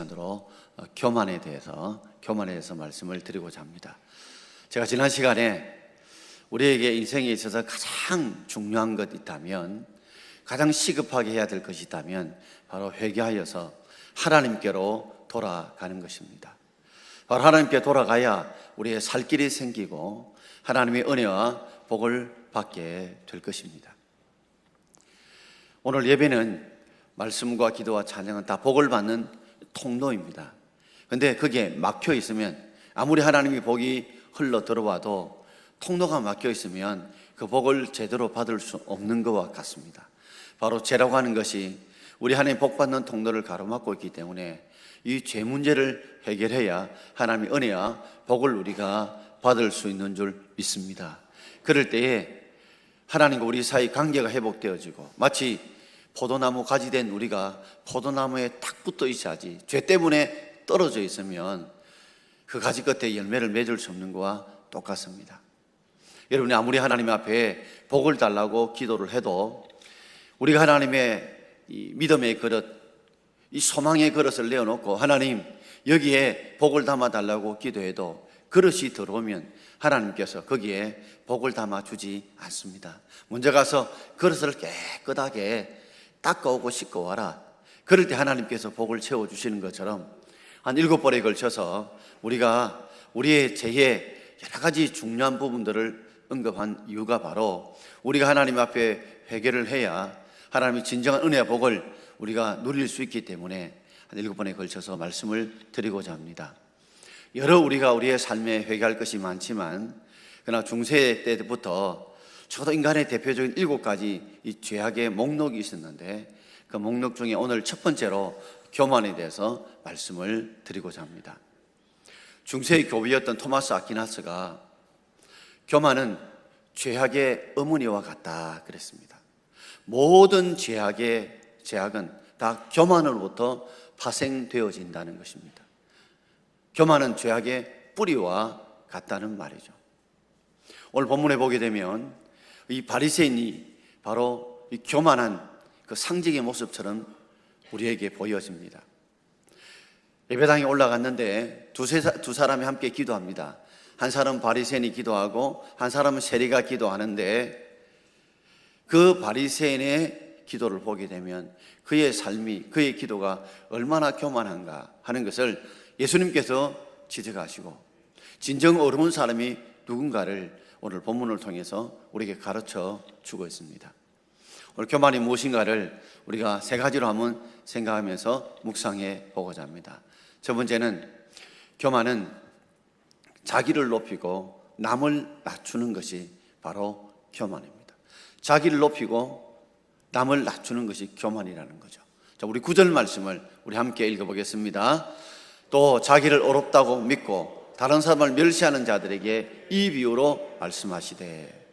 시간으로 교만에 대해서 말씀을 드리고자 합니다. 제가 지난 시간에 우리에게 인생에 있어서 가장 중요한 것 있다면, 가장 시급하게 해야 될 것이 있다면 바로 회개하여서 하나님께로 돌아가는 것입니다. 바로 하나님께 돌아가야 우리의 살 길이 생기고 하나님의 은혜와 복을 받게 될 것입니다. 오늘 예배는 말씀과 기도와 찬양은 다 복을 받는 통로입니다. 그런데 그게 막혀 있으면, 아무리 하나님의 복이 흘러 들어와도 통로가 막혀 있으면 그 복을 제대로 받을 수 없는 것과 같습니다. 바로 죄라고 하는 것이 우리 하나님 복 받는 통로를 가로막고 있기 때문에 이 죄 문제를 해결해야 하나님의 은혜와 복을 우리가 받을 수 있는 줄 믿습니다. 그럴 때에 하나님과 우리 사이 관계가 회복되어지고, 마치 포도나무 가지 된 우리가 포도나무에 딱 붙어 있어야지 죄 때문에 떨어져 있으면 그 가지 끝에 열매를 맺을 수 없는 것과 똑같습니다. 여러분이 아무리 하나님 앞에 복을 달라고 기도를 해도 우리가 하나님의 이 믿음의 그릇, 이 소망의 그릇을 내어놓고 하나님 여기에 복을 담아 달라고 기도해도 그릇이 들어오면 하나님께서 거기에 복을 담아 주지 않습니다. 먼저 가서 그릇을 깨끗하게 닦아오고 씻고 와라. 그럴 때 하나님께서 복을 채워주시는 것처럼 한 7번에 걸쳐서 우리가 우리의 죄의 여러 가지 중요한 부분들을 언급한 이유가 바로 우리가 하나님 앞에 회개를 해야 하나님의 진정한 은혜와 복을 우리가 누릴 수 있기 때문에 한 7번에 걸쳐서 말씀을 드리고자 합니다. 우리가 우리의 삶에 회개할 것이 많지만, 그러나 중세 때부터 적어도 인간의 대표적인 7가지 이 죄악의 목록이 있었는데, 그 목록 중에 오늘 첫 번째로 교만에 대해서 말씀을 드리고자 합니다. 중세의 교비였던 토마스 아퀴나스가 교만은 죄악의 어머니와 같다 그랬습니다. 모든 죄악은 다 교만으로부터 파생되어진다는 것입니다. 교만은 죄악의 뿌리와 같다는 말이죠. 오늘 본문에 보게 되면 이 바리새인이 바로 이 교만한 그 상징의 모습처럼 우리에게 보여집니다. 예배당에 올라갔는데 두 사람이 함께 기도합니다. 한 사람은 바리새인이 기도하고 한 사람은 세리가 기도하는데, 그 바리새인의 기도를 보게 되면 그의 삶이, 그의 기도가 얼마나 교만한가 하는 것을 예수님께서 지적하시고, 진정 어려운 사람이 누군가를 오늘 본문을 통해서 우리에게 가르쳐 주고 있습니다. 오늘 교만이 무엇인가를 우리가 3가지로 한번 생각하면서 묵상해 보고자 합니다. 첫 번째는, 교만은 자기를 높이고 남을 낮추는 것이 바로 교만입니다. 자기를 높이고 남을 낮추는 것이 교만이라는 거죠. 자, 우리 9절 말씀을 우리 함께 읽어보겠습니다. 또 자기를 어렵다고 믿고 다른 사람을 멸시하는 자들에게 이 비유로 말씀하시되.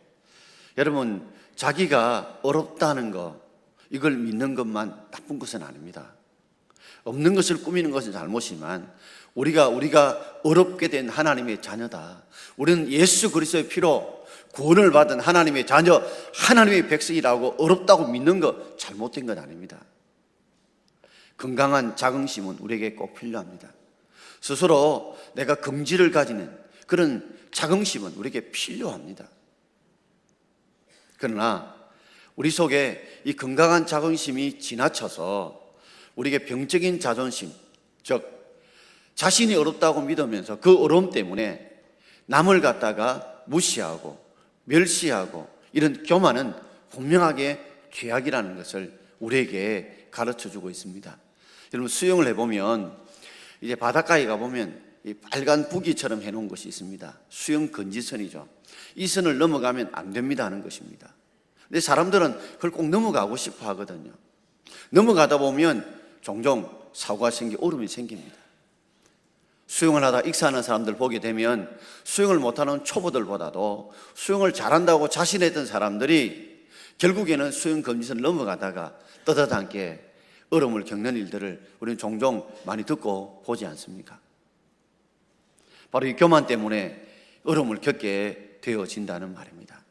여러분, 자기가 어렵다는 것, 이걸 믿는 것만 나쁜 것은 아닙니다. 없는 것을 꾸미는 것은 잘못이지만 우리가 어렵게 된 하나님의 자녀다, 우리는 예수 그리스도의 피로 구원을 받은 하나님의 자녀, 하나님의 백성이라고 어렵다고 믿는 것 잘못된 건 아닙니다. 건강한 자긍심은 우리에게 꼭 필요합니다. 스스로 내가 긍지를 가지는 그런 자긍심은 우리에게 필요합니다. 그러나 우리 속에 이 건강한 자긍심이 지나쳐서 우리에게 병적인 자존심, 즉 자신이 어렵다고 믿으면서 그 어려움 때문에 남을 갖다가 무시하고 멸시하고, 이런 교만은 분명하게 죄악이라는 것을 우리에게 가르쳐주고 있습니다. 여러분, 수영을 해보면 이제 바닷가에 가보면 이 빨간 부기처럼 해놓은 것이 있습니다. 수영 금지선이죠. 이 선을 넘어가면 안 됩니다 하는 것입니다. 근데 사람들은 그걸 꼭 넘어가고 싶어 하거든요. 넘어가다 보면 종종 사고가 오름이 생깁니다. 수영을 하다 익사하는 사람들 보게 되면 수영을 못하는 초보들보다도 수영을 잘한다고 자신했던 사람들이 결국에는 수영 금지선을 넘어가다가 떳떳하게 어려움을 겪는 일들을 우리는 종종 많이 듣고 보지 않습니까? 바로 이 교만 때문에 어려움을 겪게 되어진다는 말입니다.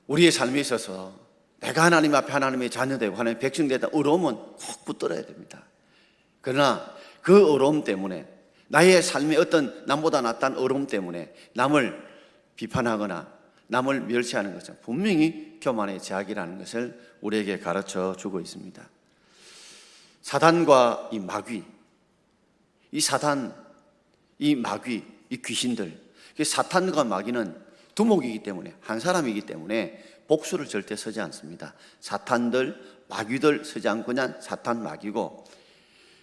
우리의 삶에 있어서 내가 하나님 앞에 하나님의 자녀되고 하나님의 백성 되다 어려움은 꼭 붙들어야 됩니다. 그러나 그 어려움 때문에, 나의 삶에 어떤 남보다 낫다는 어려움 때문에 남을 비판하거나 남을 멸시하는 것은 분명히 교만의 제약이라는 것을 우리에게 가르쳐 주고 있습니다. 사단과 이 마귀, 이 사단, 이 마귀, 이 귀신들, 사탄과 마귀는 두목이기 때문에, 한 사람이기 때문에 복수를 절대 서지 않습니다. 사탄들, 마귀들 서지 않고 그냥 사탄, 마귀고,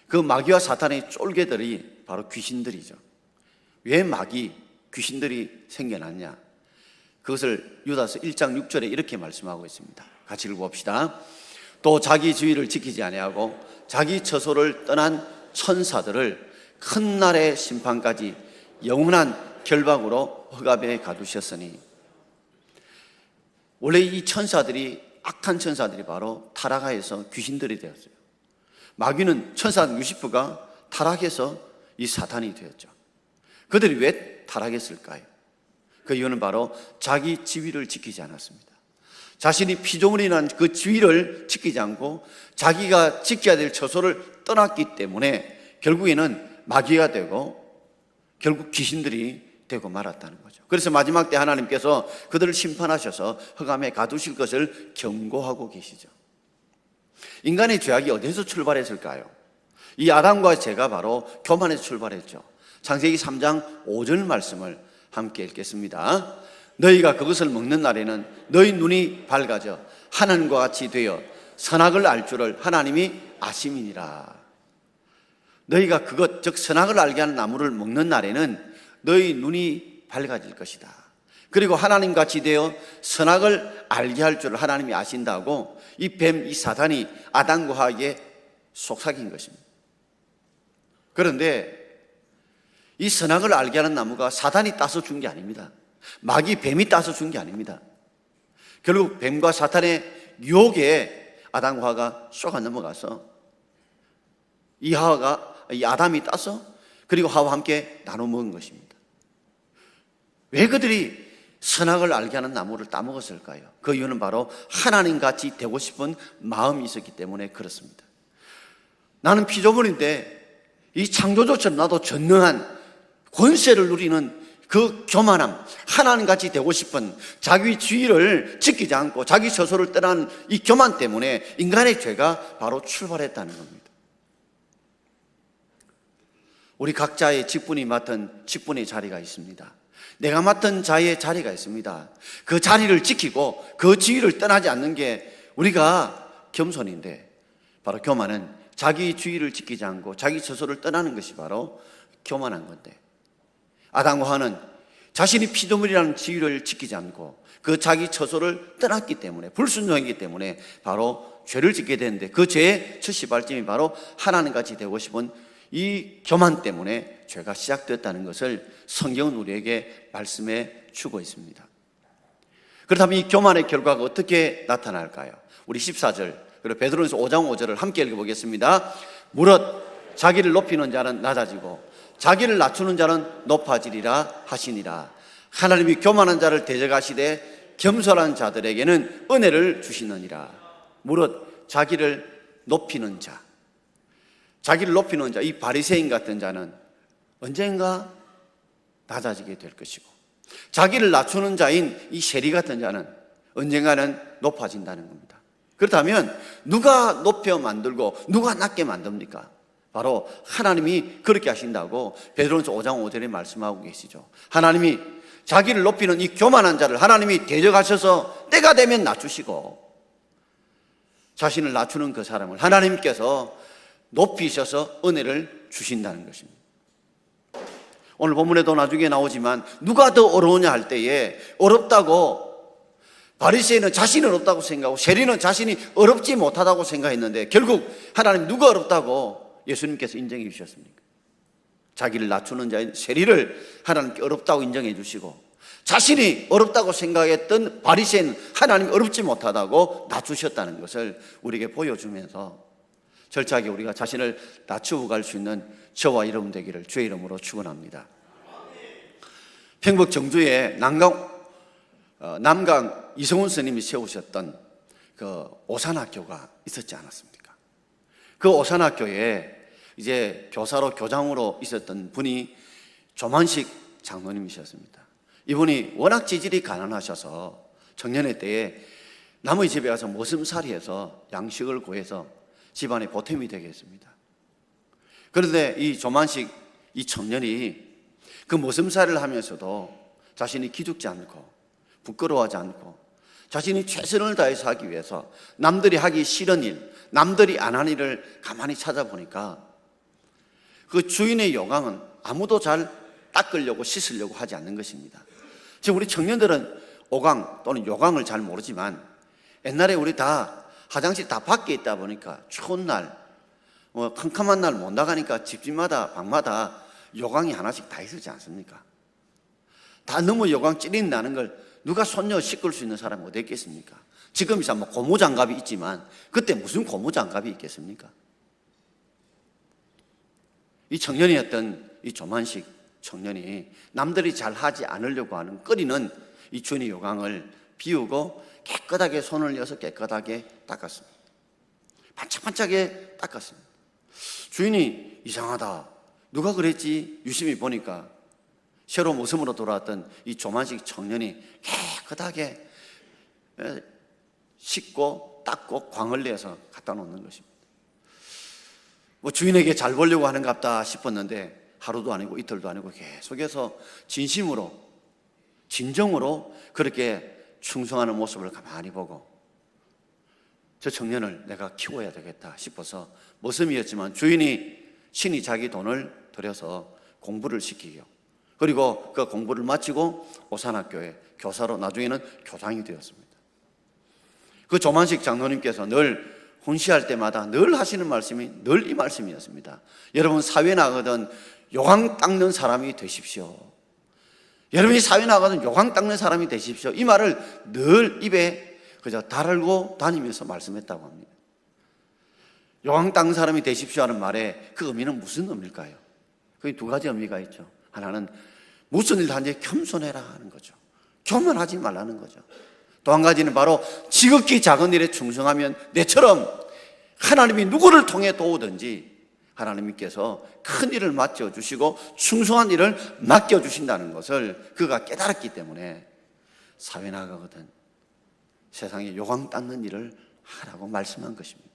그 마귀와 사탄의 쫄개들이 바로 귀신들이죠. 왜 마귀, 귀신들이 생겨났냐? 그것을 유다서 1장 6절에 이렇게 말씀하고 있습니다. 같이 읽어봅시다. 또 자기 지위를 지키지 아니하고 자기 처소를 떠난 천사들을 큰 날의 심판까지 영원한 결박으로 흑암에 가두셨으니. 원래 이 천사들이, 악한 천사들이 바로 타락하여서 귀신들이 되었어요. 마귀는 천사 60%가 타락해서 이 사탄이 되었죠. 그들이 왜 타락했을까요? 그 이유는 바로 자기 지위를 지키지 않았습니다. 자신이 피조물이 난 그 지위를 지키지 않고 자기가 지켜야 될 처소를 떠났기 때문에 결국에는 마귀가 되고 결국 귀신들이 되고 말았다는 거죠. 그래서 마지막 때 하나님께서 그들을 심판하셔서 흑암에 가두실 것을 경고하고 계시죠. 인간의 죄악이 어디서 출발했을까요? 이 아담과 제가 바로 교만에서 출발했죠. 창세기 3장 5절 말씀을 함께 읽겠습니다. 너희가 그것을 먹는 날에는 너희 눈이 밝아져 하나님과 같이 되어 선악을 알 줄을 하나님이 아심이니라. 너희가 그것, 즉 선악을 알게 하는 나무를 먹는 날에는 너희 눈이 밝아질 것이다. 그리고 하나님같이 되어 선악을 알게 할 줄을 하나님이 아신다고 이 뱀, 이 사단이 아담과 하와에게 속삭인 것입니다. 그런데 이 선악을 알게 하는 나무가 사단이 따서 준 게 아닙니다. 마귀, 뱀이 따서 준 게 아닙니다. 결국 뱀과 사탄의 유혹에 아담과 하와가 쏘가 넘어가서 이 아담이 따서 그리고 하와와 함께 나눠 먹은 것입니다. 왜 그들이 선악을 알게 하는 나무를 따먹었을까요? 그 이유는 바로 하나님같이 되고 싶은 마음이 있었기 때문에 그렇습니다. 나는 피조물인데 이 창조주처럼 나도 전능한 권세를 누리는 그 교만함, 하나님같이 되고 싶은 자기 지위를 지키지 않고 자기 처소를 떠나는 이 교만 때문에 인간의 죄가 바로 출발했다는 겁니다. 우리 각자의 직분이 맡은 직분의 자리가 있습니다. 내가 맡은 자의 자리가 있습니다. 그 자리를 지키고 그 지위를 떠나지 않는 게 우리가 겸손인데, 바로 교만은 자기 지위를 지키지 않고 자기 처소를 떠나는 것이 바로 교만한 건데, 아담과 하와는 자신이 피조물이라는 지위를 지키지 않고 그 자기 처소를 떠났기 때문에, 불순종했기 때문에 바로 죄를 짓게 되는데, 그 죄의 첫 시발점이 바로 하나님같이 되고 싶은 이 교만 때문에 죄가 시작되었다는 것을 성경은 우리에게 말씀해 주고 있습니다. 그렇다면 이 교만의 결과가 어떻게 나타날까요? 우리 14절 그리고 베드로전서 5장 5절을 함께 읽어보겠습니다. 무릇 자기를 높이는 자는 낮아지고 자기를 낮추는 자는 높아지리라 하시니라. 하나님이 교만한 자를 대적하시되 겸손한 자들에게는 은혜를 주시느니라. 무릇 자기를 높이는 자, 자기를 높이는 자, 이 바리새인 같은 자는 언젠가 낮아지게 될 것이고, 자기를 낮추는 자인 이 세리 같은 자는 언젠가는 높아진다는 겁니다. 그렇다면 누가 높여 만들고 누가 낮게 만듭니까? 바로 하나님이 그렇게 하신다고 베드로전서 5장 5절에 말씀하고 계시죠. 하나님이 자기를 높이는 이 교만한 자를 하나님이 대적하셔서 때가 되면 낮추시고, 자신을 낮추는 그 사람을 하나님께서 높이셔서 은혜를 주신다는 것입니다. 오늘 본문에도 나중에 나오지만 누가 더 어려우냐 할 때에 어렵다고, 바리새인은 자신이 어렵다고 생각하고 세리는 자신이 어렵지 못하다고 생각했는데 결국 하나님 누가 어렵다고 예수님께서 인정해 주셨습니까? 자기를 낮추는 자인 세리를 하나님께 어렵다고 인정해 주시고, 자신이 어렵다고 생각했던 바리새인은 하나님 어렵지 못하다고 낮추셨다는 것을 우리에게 보여주면서 철저하게 우리가 자신을 낮추고 갈 수 있는 저와 여러분 되기를 주의 이름으로 축원합니다. 평북 정주에 남강 이성훈 스님이 세우셨던 그 오산학교가 있었지 않았습니까? 그 오산학교에 이제 교사로 교장으로 있었던 분이 조만식 장로님이셨습니다. 이분이 워낙 지질이 가난하셔서 청년의 때에 남의 집에 가서 머슴살이해서 양식을 구해서 집안의 보탬이 되겠습니다. 그런데 이 조만식 이 청년이 그 머슴살이를 하면서도 자신이 기죽지 않고 부끄러워하지 않고 자신이 최선을 다해서 하기 위해서 남들이 하기 싫은 일, 남들이 안 하는 일을 가만히 찾아보니까 그 주인의 요강은 아무도 잘 닦으려고 씻으려고 하지 않는 것입니다. 지금 우리 청년들은 오강 또는 요강을 잘 모르지만 옛날에 우리 다 화장실 다 밖에 있다 보니까 추운 날, 캄캄한 날 못 나가니까 집집마다 방마다 요강이 하나씩 다 있었지 않습니까? 다 너무 요강 찌릿 나는 걸 누가 손녀 씻을 수 있는 사람이 어디 있겠습니까? 지금 이제 뭐 고무장갑이 있지만 그때 무슨 고무장갑이 있겠습니까? 이 청년이었던 이 조만식 청년이 남들이 잘 하지 않으려고 하는 끓이는 이 주인의 요강을 비우고 깨끗하게 손을 이어서 깨끗하게 닦았습니다. 반짝반짝하게 닦았습니다. 주인이 이상하다. 누가 그랬지? 유심히 보니까 새로 모습으로 돌아왔던 이 조만식 청년이 깨끗하게 씻고 닦고 광을 내서 갖다 놓는 것입니다. 뭐 주인에게 잘 보려고 하는갑다 싶었는데 하루도 아니고 이틀도 아니고 계속해서 진심으로 진정으로 그렇게 충성하는 모습을 가만히 보고 저 청년을 내가 키워야 되겠다 싶어서 머슴이었지만 주인이 친히 자기 돈을 들여서 공부를 시키고 그리고 그 공부를 마치고 오산학교에 교사로 나중에는 교장이 되었습니다. 그 조만식 장로님께서 늘 훈시할 때마다 늘 하시는 말씀이 늘 이 말씀이었습니다. 여러분 사회 나가든 요강 닦는 사람이 되십시오. 여러분이 사회 나가든 요강 닦는 사람이 되십시오. 이 말을 늘 입에 그저 달고 다니면서 말씀했다고 합니다. 요강 닦는 사람이 되십시오 하는 말에 그 의미는 무슨 의미일까요? 그게 두 가지 의미가 있죠. 하나는 무슨 일도 하는지 겸손해라 하는 거죠. 교만하지 말라는 거죠. 또 한 가지는 바로 지극히 작은 일에 충성하면 내처럼 하나님이 누구를 통해 도우든지 하나님께서 큰 일을 맡겨주시고 충성한 일을 맡겨주신다는 것을 그가 깨달았기 때문에 사회 나가거든 세상에 요강 닦는 일을 하라고 말씀한 것입니다.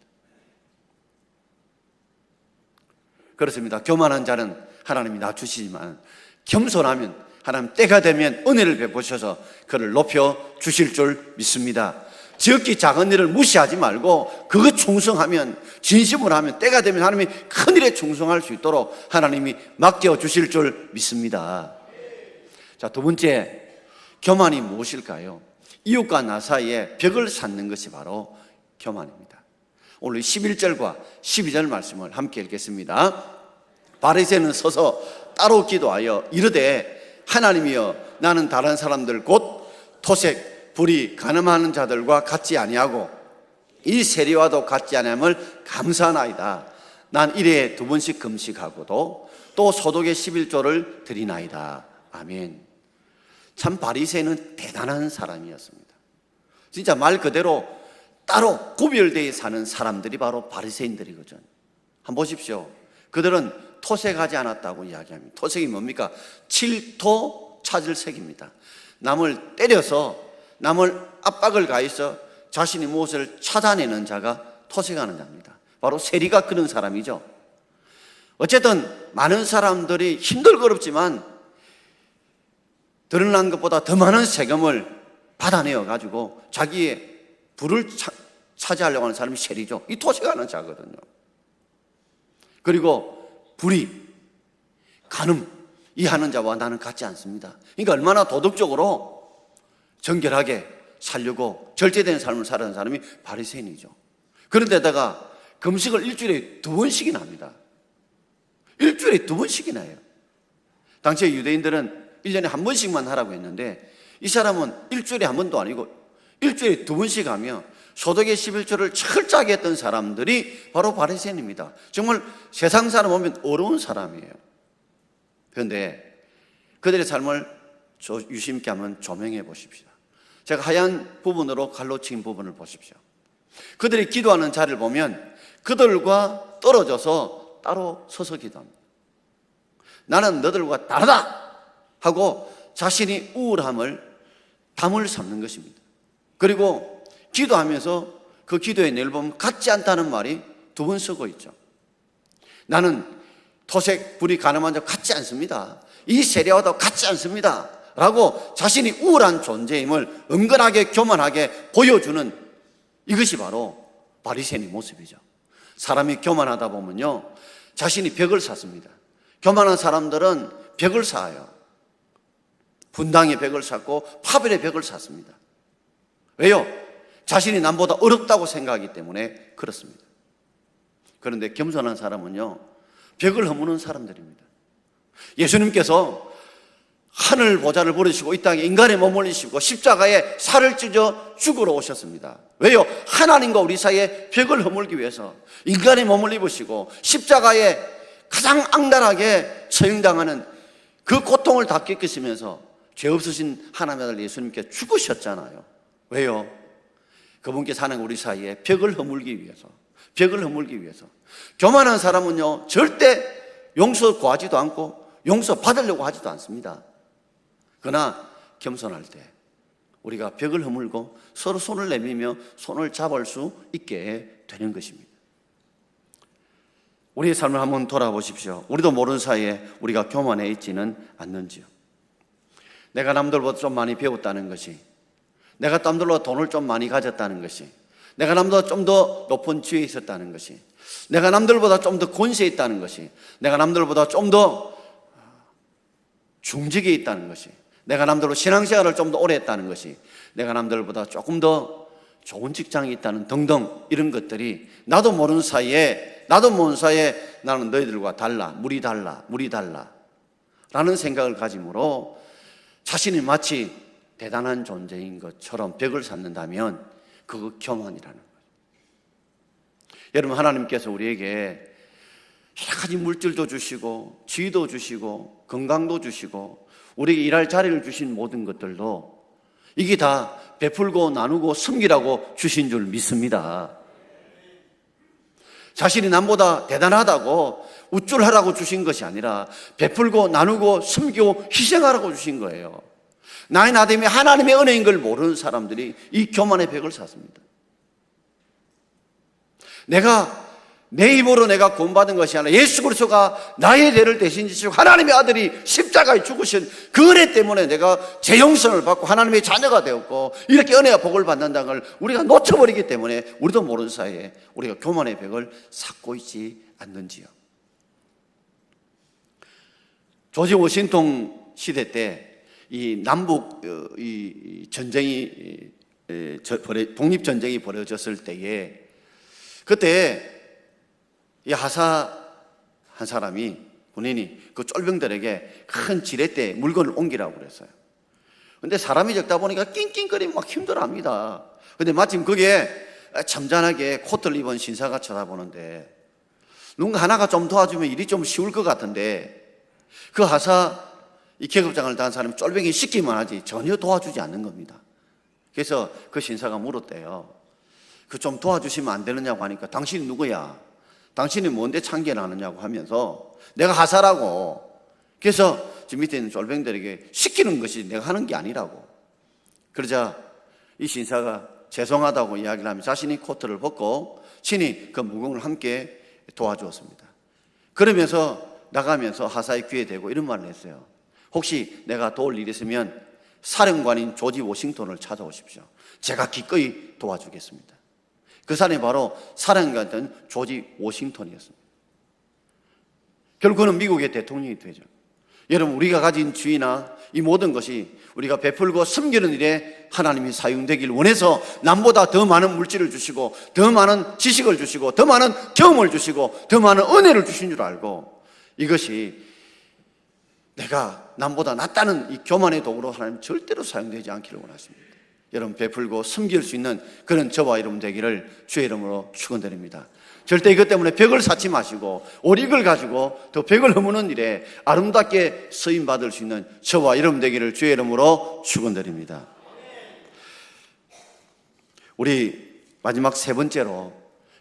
그렇습니다. 교만한 자는 하나님이 낮추시지만 겸손하면 하나님 때가 되면 은혜를 베푸셔서 그를 높여 주실 줄 믿습니다. 지극히 작은 일을 무시하지 말고 그거 충성하면 진심으로 하면 때가 되면 하나님이 큰 일에 충성할 수 있도록 하나님이 맡겨주실 줄 믿습니다. 자, 두 번째 교만이 무엇일까요? 이웃과 나 사이에 벽을 쌓는 것이 바로 교만입니다. 오늘 11절과 12절 말씀을 함께 읽겠습니다. 바리새인은 서서 따로 기도하여 이르되 하나님이여 나는 다른 사람들 곧 토색, 불의, 가늠하는 자들과 같지 아니하고 이 세리와도 같지 아니함을 감사하나이다. 난 일에 2번씩 금식하고도 또 소독의 11조를 드리나이다. 아멘. 참 바리새인은 대단한 사람이었습니다. 진짜 말 그대로 따로 구별되어 사는 사람들이 바로 바리새인들이거든. 한번 보십시오. 그들은 토색하지 않았다고 이야기합니다. 토색이 뭡니까? 칠토 찾을 색입니다. 남을 때려서 남을 압박을 가해서 자신이 무엇을 찾아내는 자가 토색하는 자입니다. 바로 세리가 그런 사람이죠. 어쨌든 많은 사람들이 힘들거렵지만 드러난 것보다 더 많은 세금을 받아내어 가지고 자기의 부를 차지하려고 하는 사람이 세리죠. 이 토색하는 자거든요. 그리고 불의, 간음 이 하는 자와 나는 같지 않습니다. 그러니까 얼마나 도덕적으로 정결하게 살려고 절제된 삶을 살아가는 사람이 바리새인이죠. 그런데다가 금식을 일주일에 2번씩이나 합니다. 일주일에 2번씩이나 해요. 당시에 유대인들은 1년에 1번씩만 하라고 했는데 이 사람은 일주일에 1번도 아니고 일주일에 2번씩 하며 소득의 11조를 철저하게 했던 사람들이 바로 바리새인입니다. 정말 세상 사람 보면 어려운 사람이에요. 그런데 그들의 삶을 유심있게 한번 조명해 보십시오. 제가 하얀 부분으로 갈로 친 부분을 보십시오. 그들이 기도하는 자리를 보면 그들과 떨어져서 따로 서서 기도합니다. 나는 너들과 다르다 하고 자신이 우울함을 담을 삼는 것입니다. 그리고 기도하면서 그 기도의 내용을 보면 같지 않다는 말이 두 번 쓰고 있죠. 나는 토색, 불이 가늠한 자 같지 않습니다. 이 세례와도 같지 않습니다 라고 자신이 우울한 존재임을 은근하게 교만하게 보여주는, 이것이 바로 바리새인의 모습이죠. 사람이 교만하다 보면요, 자신이 벽을 쌓습니다. 교만한 사람들은 벽을 쌓아요. 분당의 벽을 쌓고 파벨의 벽을 쌓습니다. 왜요? 자신이 남보다 어렵다고 생각하기 때문에 그렇습니다. 그런데 겸손한 사람은요, 벽을 허무는 사람들입니다. 예수님께서 하늘 보좌를 버리시고 이 땅에 인간의 몸을 입으시고 십자가에 살을 찢어 죽으러 오셨습니다. 왜요? 하나님과 우리 사이에 벽을 허물기 위해서 인간의 몸을 입으시고 십자가에 가장 악랄하게 처형당하는 그 고통을 다 겪으시면서 죄 없으신 하나님의 아들 예수님께 죽으셨잖아요. 왜요? 그분께 사는 우리 사이에 벽을 허물기 위해서, 벽을 허물기 위해서. 교만한 사람은요, 절대 용서 구하지도 않고 용서 받으려고 하지도 않습니다. 그러나 겸손할 때 우리가 벽을 허물고 서로 손을 내밀며 손을 잡을 수 있게 되는 것입니다. 우리의 삶을 한번 돌아보십시오. 우리도 모르는 사이에 우리가 교만해 있지는 않는지요. 내가 남들보다 좀 많이 배웠다는 것이, 내가 남들보다 돈을 좀 많이 가졌다는 것이, 내가 남들보다 좀 더 높은 지위에 있었다는 것이, 내가 남들보다 좀 더 권세에 있다는 것이, 내가 남들보다 좀 더 중직에 있다는 것이, 내가 남들보다 신앙생활을 좀 더 오래 했다는 것이, 내가 남들보다 조금 더 좋은 직장에 있다는 등등, 이런 것들이 나도 모르는 사이에 나는 너희들과 달라, 물이 달라 라는 생각을 가짐으로 자신이 마치 대단한 존재인 것처럼 벽을 쌓는다면 그거 교만이라는 거예요. 여러분, 하나님께서 우리에게 여러 가지 물질도 주시고 지위도 주시고 건강도 주시고 우리에게 일할 자리를 주신 모든 것들도 이게 다 베풀고 나누고 섬기라고 주신 줄 믿습니다. 자신이 남보다 대단하다고 우쭐하라고 주신 것이 아니라 베풀고 나누고 섬기고 희생하라고 주신 거예요. 나의 나됨이 하나님의 은혜인 걸 모르는 사람들이 이 교만의 벽을 쌓습니다. 내 입으로 내가 구원받은 것이 아니라 예수 그리스도가 나의 죄를 대신 지시고 하나님의 아들이 십자가에 죽으신 그 은혜 때문에 내가 제 영성을 받고 하나님의 자녀가 되었고 이렇게 은혜와 복을 받는다는 걸 우리가 놓쳐버리기 때문에 우리도 모르는 사이에 우리가 교만의 벽을 쌓고 있지 않는지요. 조지 워싱턴 시대 때 이 남북 이 전쟁이 독립전쟁이 벌어졌을 때에 그때 이 하사 한 사람이 군인이 그 쫄병들에게 큰 지렛대 물건을 옮기라고 그랬어요. 근데 사람이 적다 보니까 낑낑거리면 막 힘들어합니다. 근데 마침 그게 점잖하게 코트를 입은 신사가 쳐다보는데 누군가 하나가 좀 도와주면 일이 좀 쉬울 것 같은데 그 하사 이 계급장을 다한 사람이 쫄병이 시키만 하지 전혀 도와주지 않는 겁니다. 그래서 그 신사가 물었대요. 그 좀 도와주시면 안 되느냐고 하니까 당신이 누구야? 당신이 뭔데 참견을 하느냐고 하면서 내가 하사라고. 그래서 저 밑에 있는 쫄병들에게 시키는 것이 내가 하는 게 아니라고. 그러자 이 신사가 죄송하다고 이야기를 하며 자신이 코트를 벗고 친히 그 무공을 함께 도와주었습니다. 그러면서 나가면서 하사의 귀에 대고 이런 말을 했어요. 혹시 내가 도울 일이 있으면 사령관인 조지 워싱턴을 찾아오십시오. 제가 기꺼이 도와주겠습니다. 그 사람이 바로 사령관이었던 조지 워싱턴이었습니다. 결국은 미국의 대통령이 되죠. 여러분, 우리가 가진 지위나 이 모든 것이 우리가 베풀고 섬기는 일에 하나님이 사용되기를 원해서 남보다 더 많은 물질을 주시고 더 많은 지식을 주시고 더 많은 경험을 주시고 더 많은 은혜를 주신 줄 알고 이것이 내가 남보다 낫다는 이 교만의 도구로 하나님 절대로 사용되지 않기를 원하십니다. 여러분, 베풀고 섬길 수 있는 그런 저와 여러분 되기를 주의 이름으로 축원드립니다. 절대 이것 때문에 벽을 쌓지 마시고 오릭을 가지고 더 벽을 허무는 일에 아름답게 쓰임 받을 수 있는 저와 여러분 되기를 주의 이름으로 축원드립니다. 우리 마지막 세 번째로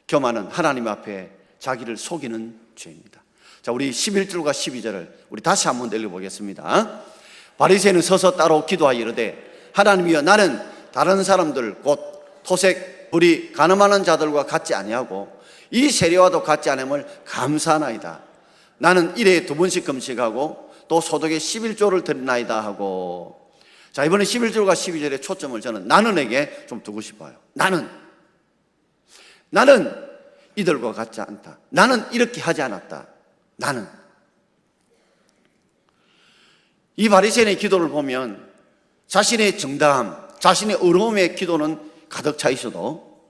교만은 하나님 앞에 자기를 속이는 죄입니다. 자, 우리 11절과 12절을 우리 다시 한번 읽어보겠습니다. 바리새인은 서서 따로 기도하여 이르되 하나님이여 나는 다른 사람들 곧 토색, 불의, 가늠하는 자들과 같지 아니하고 이 세리와도 같지 않음을 감사하나이다. 나는 일에 2번씩 금식하고 또 소득의 11조를 드리나이다 하고. 자, 이번에 11절과 12절의 초점을 저는 나는에게 좀 두고 싶어요. 나는 이들과 같지 않다. 나는 이렇게 하지 않았다. 나는. 이 바리새인의 기도를 보면 자신의 정당함, 자신의 의로움의 기도는 가득 차 있어도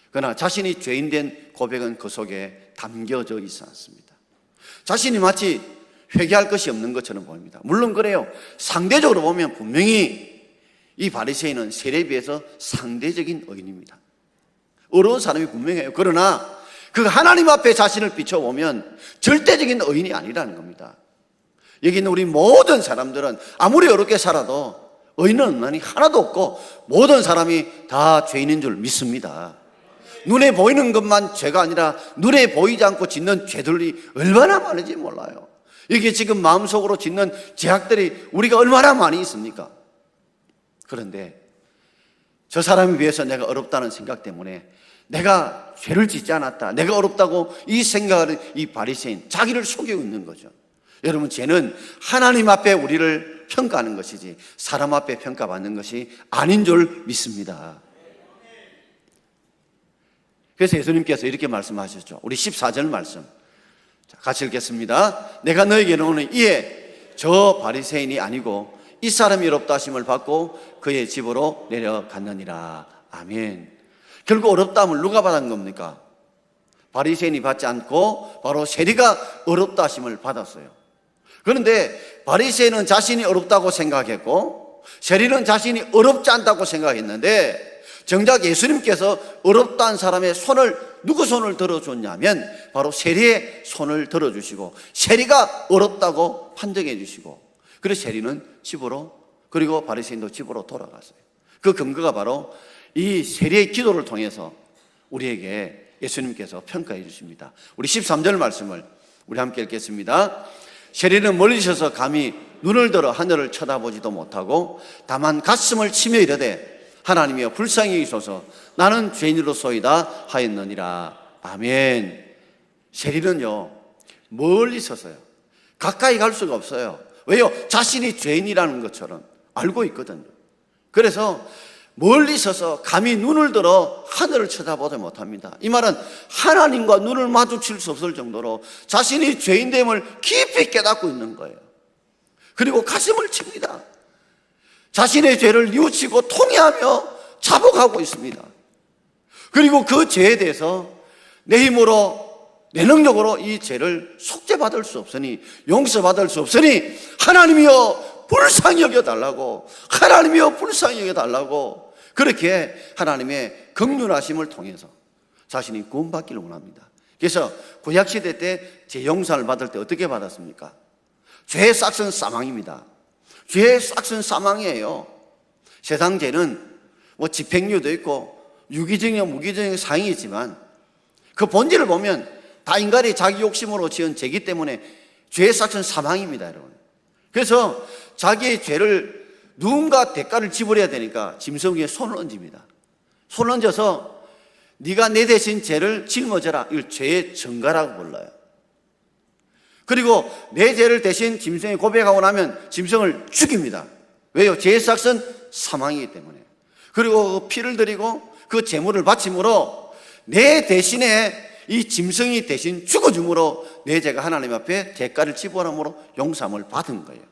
그러나 자신이 죄인된 고백은 그 속에 담겨져 있지 않습니다. 자신이 마치 회개할 것이 없는 것처럼 보입니다. 물론 그래요. 상대적으로 보면 분명히 이 바리새인은 세리에 비해서 상대적인 의인입니다. 어려운 사람이 분명해요. 그러나 그 하나님 앞에 자신을 비춰보면 절대적인 의인이 아니라는 겁니다. 여기 있는 우리 모든 사람들은 아무리 어렵게 살아도 의인은 하나도 없고 모든 사람이 다 죄인인 줄 믿습니다. 눈에 보이는 것만 죄가 아니라 눈에 보이지 않고 짓는 죄들이 얼마나 많은지 몰라요. 이게 지금 마음속으로 짓는 죄악들이 우리가 얼마나 많이 있습니까? 그런데 저 사람에 비해서 내가 어렵다는 생각 때문에 내가 죄를 짓지 않았다, 내가 어렵다고 이 생각을 이 바리새인 자기를 속이고 있는 거죠. 여러분, 죄는 하나님 앞에 우리를 평가하는 것이지 사람 앞에 평가받는 것이 아닌 줄 믿습니다. 그래서 예수님께서 이렇게 말씀하셨죠. 우리 14절 말씀 같이 읽겠습니다. 내가 너에게 이르노니 이에 저 바리새인이 아니고 이 사람이 어렵다 하심을 받고 그의 집으로 내려갔느니라. 아멘. 결국 어렵다함을 누가 받은 겁니까? 바리새인이 받지 않고 바로 세리가 어렵다 하심을 받았어요. 그런데 바리새인은 자신이 어렵다고 생각했고 세리는 자신이 어렵지 않다고 생각했는데 정작 예수님께서 어렵다는 사람의 손을 누구 손을 들어줬냐면 바로 세리의 손을 들어주시고 세리가 어렵다고 판정해 주시고 그래서 세리는 집으로 그리고 바리새인도 집으로 돌아갔어요. 그 근거가 바로 이 세리의 기도를 통해서 우리에게 예수님께서 평가해 주십니다. 우리 13절 말씀을 우리 함께 읽겠습니다. 세리는 멀리 서서 감히 눈을 들어 하늘을 쳐다보지도 못하고 다만 가슴을 치며 이르되 하나님이여 불쌍히 여기소서 나는 죄인으로소이다 하였느니라. 아멘. 세리는요 멀리 서서요 가까이 갈 수가 없어요. 왜요? 자신이 죄인이라는 것처럼 알고 있거든요. 그래서 멀리 서서 감히 눈을 들어 하늘을 쳐다보지 못합니다. 이 말은 하나님과 눈을 마주칠 수 없을 정도로 자신이 죄인됨을 깊이 깨닫고 있는 거예요. 그리고 가슴을 칩니다. 자신의 죄를 뉘우치고 통회하며 자복하고 있습니다. 그리고 그 죄에 대해서 내 힘으로 내 능력으로 이 죄를 속죄받을 수 없으니 용서받을 수 없으니 하나님이여 불쌍히 여겨달라고 하나님이여 불쌍히 여겨달라고 그렇게 하나님의 긍휼하심을 통해서 자신이 구원받기를 원합니다. 그래서 구약시대 때 죄용서를 받을 때 어떻게 받았습니까? 죄의 싹은 사망입니다. 죄의 싹은 사망이에요. 세상 죄는 뭐 집행유예도 있고 유기징역, 무기징역 사형이 있지만 그 본질을 보면 다 인간이 자기 욕심으로 지은 죄이기 때문에 죄의 싹은 사망입니다, 여러분. 그래서 자기의 죄를 누군가 대가를 지불해야 되니까 짐승 위에 손을 얹습니다. 손을 얹어서 네가 내 대신 죄를 짊어져라. 이걸 죄의 전가라고 불러요. 그리고 내 죄를 대신 짐승이 고백하고 나면 짐승을 죽입니다. 왜요? 죄의 삭은 사망이기 때문에. 그리고 그 피를 드리고 그 제물을 바침으로 내 대신에 이 짐승이 대신 죽어줌으로 내 죄가 하나님 앞에 대가를 지불함으로 용서함을 받은 거예요.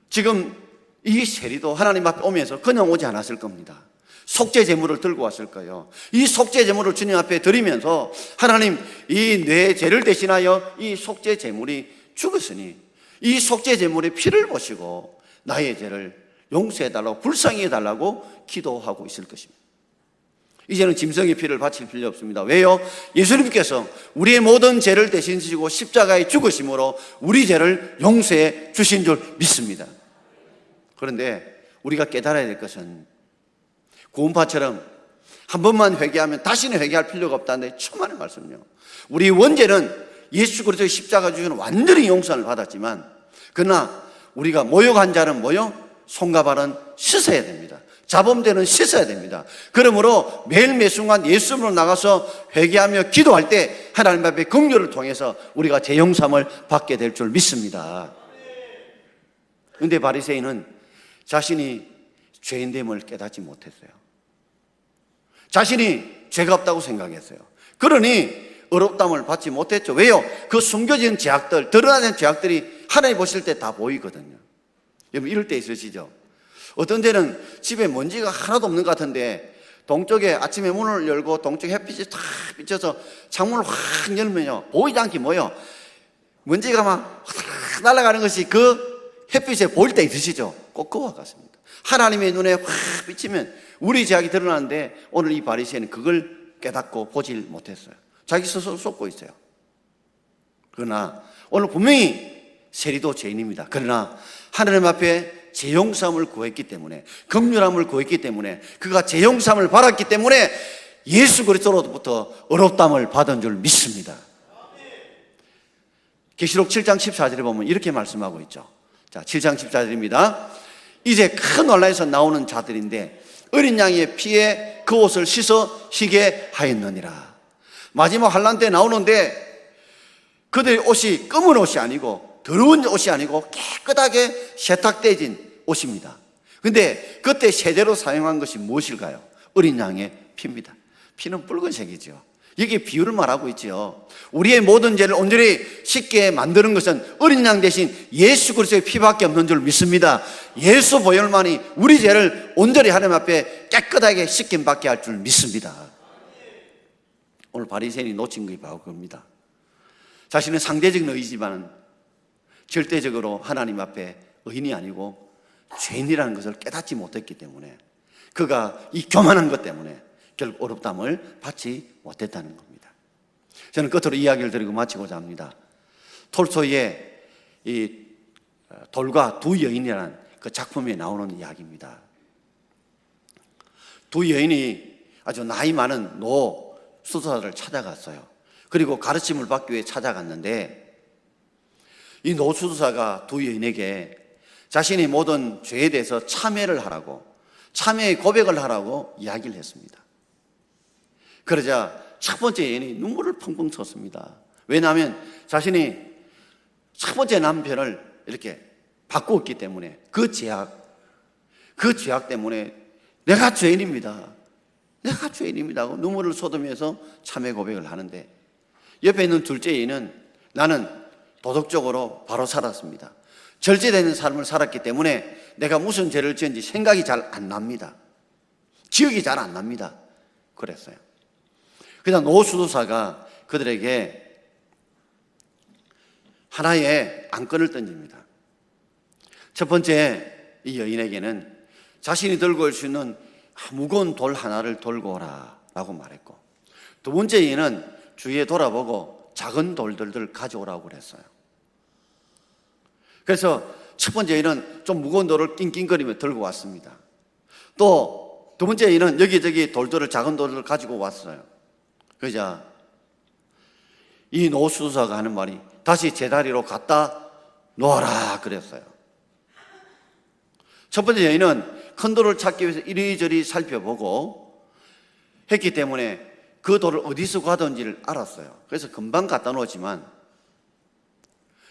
지금 이 세리도 하나님 앞에 오면서 그냥 오지 않았을 겁니다. 속죄 제물을 들고 왔을 거예요. 이 속죄 제물을 주님 앞에 드리면서 하나님 이 내 죄를 대신하여 이 속죄 제물이 죽었으니 이 속죄 제물의 피를 보시고 나의 죄를 용서해달라고 불쌍히 해달라고 기도하고 있을 것입니다. 이제는 짐승의 피를 바칠 필요 없습니다. 왜요? 예수님께서 우리의 모든 죄를 대신 지시고 십자가에 죽으심으로 우리 죄를 용서해 주신 줄 믿습니다. 그런데 우리가 깨달아야 될 것은 구원파처럼 한 번만 회개하면 다시는 회개할 필요가 없다는데 천만의 말씀이요. 우리 원죄는 예수 그리스도의 십자가 주시는 완전히 용서를 받았지만, 그러나 우리가 모욕한 자는 뭐요? 손과 발은 씻어야 됩니다. 자범죄는 씻어야 됩니다. 그러므로 매일 매 순간 예수님으로 나가서 회개하며 기도할 때 하나님 앞에 긍휼을 통해서 우리가 재용삼을 받게 될 줄 믿습니다. 그런데 바리새인은 자신이 죄인됨을 깨닫지 못했어요. 자신이 죄가 없다고 생각했어요. 그러니 어렵담을 받지 못했죠. 왜요? 그 숨겨진 죄악들, 드러나는 죄악들이 하나님 보실 때 다 보이거든요. 여러분 이럴 때 있으시죠? 어떤 때는 집에 먼지가 하나도 없는 것 같은데 동쪽에 아침에 문을 열고 동쪽 햇빛이 탁 비쳐서 창문을 확 열면요, 보이지 않게 뭐요? 먼지가 막 날아가는 것이 그 햇빛에 보일 때 있으시죠? 꼭 그와 같습니다. 하나님의 눈에 확 비치면 우리 죄악이 드러나는데 오늘 이 바리새인은 그걸 깨닫고 보질 못했어요. 자기 스스로 쏟고 있어요. 그러나 오늘 분명히 세리도 죄인입니다. 그러나 하나님 앞에 재용삼을 구했기 때문에, 긍휼함을 구했기 때문에, 그가 재용삼을 받았기 때문에 예수 그리스도로부터 어렵담을 받은 줄 믿습니다. 계시록 7장 14절에 보면 이렇게 말씀하고 있죠. 자, 7장 14절입니다. 이제 큰 혼란에서 나오는 자들인데 어린 양의 피에 그 옷을 씻어 희게 하였느니라. 마지막 환란 때 나오는데 그들의 옷이 검은 옷이 아니고 더러운 옷이 아니고 깨끗하게 세탁되어진 옷입니다. 근데 그때 세제로 사용한 것이 무엇일까요? 어린 양의 피입니다. 피는 붉은색이죠. 여기 비유를 말하고 있죠. 우리의 모든 죄를 온전히 씻게 만드는 것은 어린 양 대신 예수 그리스도의 피밖에 없는 줄 믿습니다. 예수 보혈만이 우리 죄를 온전히 하나님 앞에 깨끗하게 씻김 받게 할 줄 믿습니다. 오늘 바리새인이 놓친 것이 바로 그겁니다. 자신은 상대적인 의지만 절대적으로 하나님 앞에 의인이 아니고 죄인이라는 것을 깨닫지 못했기 때문에, 그가 이 교만한 것 때문에 결국 어렵담을 받지 못했다는 겁니다. 저는 끝으로 이야기를 드리고 마치고자 합니다. 톨스토이의 이 돌과 두 여인이라는 그 작품에 나오는 이야기입니다. 두 여인이 아주 나이 많은 노 수도사를 찾아갔어요. 그리고 가르침을 받기 위해 찾아갔는데 이 노수도사가 두 여인에게 자신의 모든 죄에 대해서 참회를 하라고, 참회의 고백을 하라고 이야기를 했습니다. 그러자 첫 번째 여인이 눈물을 펑펑 쳤습니다. 왜냐하면 자신이 첫 번째 남편을 이렇게 바꾸었기 때문에 그 죄악 때문에 내가 죄인입니다. 내가 죄인입니다 하고 눈물을 쏟으면서 참회 고백을 하는데, 옆에 있는 둘째 여인은 나는 도덕적으로 바로 살았습니다. 절제되는 삶을 살았기 때문에 내가 무슨 죄를 지은지 생각이 잘 안 납니다. 기억이 잘 안 납니다. 그랬어요. 그냥 노수도사가 그들에게 하나의 안건을 던집니다. 첫 번째 이 여인에게는 자신이 들고 올 수 있는 무거운 돌 하나를 들고 오라 라고 말했고, 두 번째 여인은 주위에 돌아보고 작은 돌들을 가져오라고 그랬어요. 그래서 첫 번째 여인은 좀 무거운 돌을 낑낑거리며 들고 왔습니다. 또 두 번째 여인은 여기저기 돌들을, 작은 돌들을 가지고 왔어요. 그러자 이 노수도사가 하는 말이 다시 제자리로 갖다 놓아라 그랬어요. 첫 번째 여인은 큰 돌을 찾기 위해서 이리저리 살펴보고 했기 때문에 그 돌을 어디서 가던지를 알았어요. 그래서 금방 갖다 놓았지만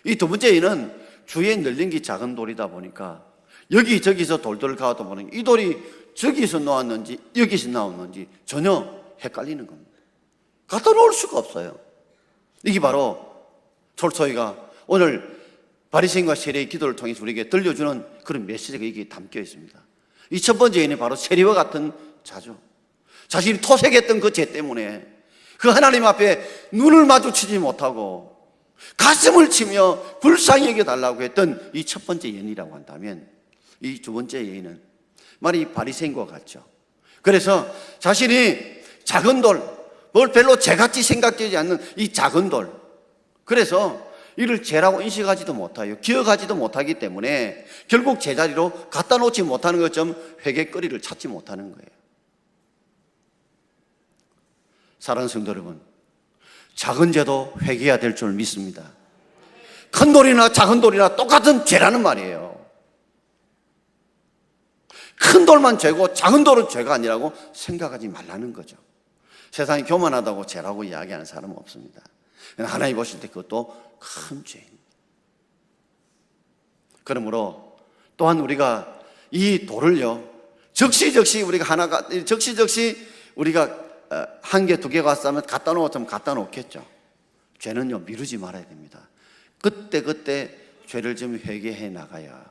이 두 번째 여인은 주위에 널린 게 작은 돌이다 보니까 여기저기서 돌들을 가다 보니 이 돌이 저기서 나왔는지 여기서 나왔는지 전혀 헷갈리는 겁니다. 갖다 놓을 수가 없어요. 이게 바로 톨스토이가 오늘 바리새인과 세리의 기도를 통해서 우리에게 들려주는 그런 메시지가 여기에 담겨 있습니다. 이 첫 번째 여인이 바로 세리와 같은 자죠. 자신이 토색했던 그 죄 때문에 그 하나님 앞에 눈을 마주치지 못하고 가슴을 치며 불쌍히 여겨달라고 했던 이 첫 번째 여인이라고 한다면, 이 두 번째 여인은 말이 바리새인과 같죠. 그래서 자신이 작은 돌, 뭘 별로 죄같이 생각되지 않는 이 작은 돌, 그래서 이를 죄라고 인식하지도 못하요, 기억하지도 못하기 때문에 결국 제자리로 갖다 놓지 못하는 것처럼 회개거리를 찾지 못하는 거예요. 사랑하는 성도 여러분, 작은 죄도 회개해야 될 줄 믿습니다. 큰 돌이나 작은 돌이나 똑같은 죄라는 말이에요. 큰 돌만 죄고 작은 돌은 죄가 아니라고 생각하지 말라는 거죠. 세상이 교만하다고 죄라고 이야기하는 사람은 없습니다. 하나님 보실 때 그것도 큰 죄입니다. 그러므로 또한 우리가 이 돌을요, 적시적시 우리가 우리가 한 개, 두 개가 왔으면 갖다 놓았으면 갖다 놓겠죠. 죄는요, 미루지 말아야 됩니다. 그때 죄를 좀 회개해 나가야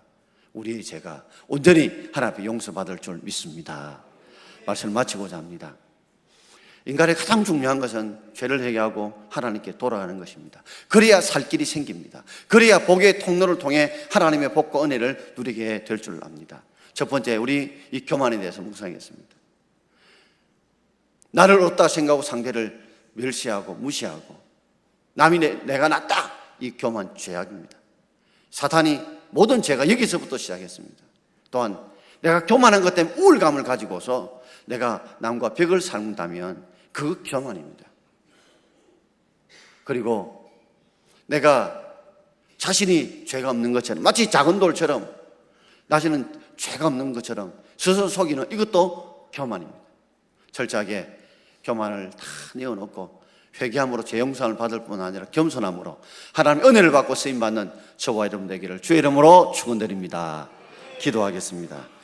우리의 죄가 온전히 하나님 앞에 용서받을 줄 믿습니다. 말씀을 마치고자 합니다. 인간의 가장 중요한 것은 죄를 회개하고 하나님께 돌아가는 것입니다. 그래야 살 길이 생깁니다. 그래야 복의 통로를 통해 하나님의 복과 은혜를 누리게 될 줄 압니다. 첫 번째, 우리 이 교만에 대해서 묵상했습니다. 나를 옳다 생각하고 상대를 멸시하고 무시하고 남이 내가 낫다, 이 교만 죄악입니다. 사탄이 모든 죄가 여기서부터 시작했습니다. 또한 내가 교만한 것 때문에 우울감을 가지고서 내가 남과 벽을 삼는다면 그 교만입니다. 그리고 내가 자신이 죄가 없는 것처럼, 마치 작은 돌처럼 나중에는 죄가 없는 것처럼 스스로 속이는 이것도 교만입니다. 철저하게 교만을 다 내어놓고 회개함으로 죄 용서를 받을 뿐 아니라 겸손함으로 하나님의 은혜를 받고 쓰임받는 저와 여러분 되기를 주의 이름으로 축원드립니다. 기도하겠습니다.